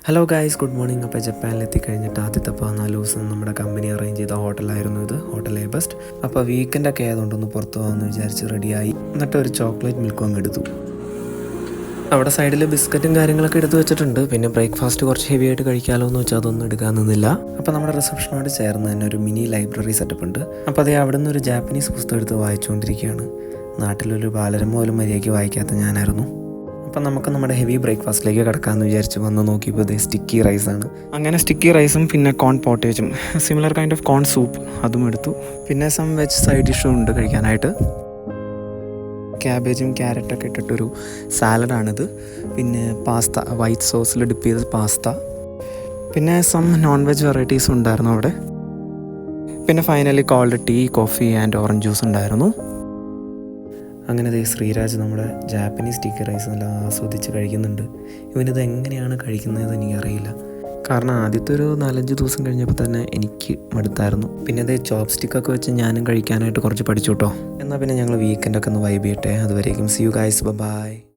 Hello guys, good morning. അപ്പോൾ ജപ്പാനിലെത്തിക്കഴിഞ്ഞിട്ട് ആദ്യത്തെ 14 ദിവസം നമ്മുടെ കമ്പനി അറേഞ്ച് ചെയ്ത ഹോട്ടലായിരുന്നു ഇത്, ഹോട്ടൽ എ ബെസ്റ്റ്. അപ്പോൾ വീക്കെൻഡൊക്കെ ആയതുകൊണ്ടൊന്ന് പുറത്ത് പോകാമെന്ന് വിചാരിച്ച് റെഡിയായി. എന്നിട്ട് ഒരു ചോക്ലേറ്റ് മിൽക്കും അങ്ങ് എടുത്തു. അവിടെ സൈഡിൽ ബിസ്ക്കറ്റും കാര്യങ്ങളൊക്കെ എടുത്ത് വെച്ചിട്ടുണ്ട്. പിന്നെ ബ്രേക്ക്ഫാസ്റ്റ് കുറച്ച് ഹെവി ആയിട്ട് കഴിക്കാമല്ലോ എന്ന് വെച്ചാൽ അതൊന്നും എടുക്കാൻ നിന്നില്ല. അപ്പോൾ നമ്മുടെ റിസപ്ഷനോട് ചേർന്ന് തന്നെ ഒരു മിനി ലൈബ്രറി സെറ്റപ്പ് ഉണ്ട്. അപ്പോൾ അതേ അവിടെ നിന്ന് ഒരു ജാപ്പനീസ് പുസ്തകം എടുത്ത് വായിച്ചുകൊണ്ടിരിക്കുകയാണ്. നാട്ടിലൊരു ബാലരമ പോലും മര്യാദയ്ക്ക് വായിക്കാത്ത ഞാനായിരുന്നു. അപ്പം നമുക്ക് നമ്മുടെ ഹെവി ബ്രേക്ക്ഫാസ്റ്റിലേക്ക് കിടക്കാമെന്ന് വിചാരിച്ച് വന്ന് നോക്കിയപ്പോൾ ഇത് സ്റ്റിക്കി റൈസാണ്. അങ്ങനെ സ്റ്റിക്കി റൈസും പിന്നെ കോൺ പോട്ടേജും, similar kind of corn soup, അതും എടുത്തു. പിന്നെ സം വെജ് സൈഡ് ഡിഷും ഉണ്ട് കഴിക്കാനായിട്ട്. ക്യാബേജും ക്യാരറ്റൊക്കെ ഇട്ടിട്ടൊരു സാലഡാണിത്. പിന്നെ പാസ്ത, വൈറ്റ് സോസിൽ ഡിപ്പ് ചെയ്ത പാസ്ത. പിന്നെ സം നോൺ വെജ് വെറൈറ്റീസും ഉണ്ടായിരുന്നു അവിടെ. പിന്നെ finally cold tea, coffee and orange juice ഉണ്ടായിരുന്നു. അങ്ങനെ ശ്രീരാജ് നമ്മുടെ ജാപ്പനീസ് സ്റ്റിക്കി റൈസ് നല്ല ആസ്വദിച്ച് കഴിക്കുന്നുണ്ട്. ഇവനിത് എങ്ങനെയാണ് കഴിക്കുന്നതെന്ന് എനിക്കറിയില്ല. കാരണം ആദ്യത്തെ ഒരു 4-5 ദിവസം കഴിഞ്ഞപ്പോൾ തന്നെ എനിക്ക് മടുത്തായിരുന്നു. പിന്നെ അതേ ചോപ്പ് സ്റ്റിക്കൊക്കെ വെച്ച് ഞാനും കഴിക്കാനായിട്ട് കുറച്ച് പഠിച്ചു കേട്ടോ. എന്നാൽ പിന്നെ ഞങ്ങൾ വീക്കെൻഡൊക്കെ ഒന്ന് വൈബ് ചെയ്യട്ടെ. അതുവരേക്കും സീ യു ഗൈസ്, ബൈ.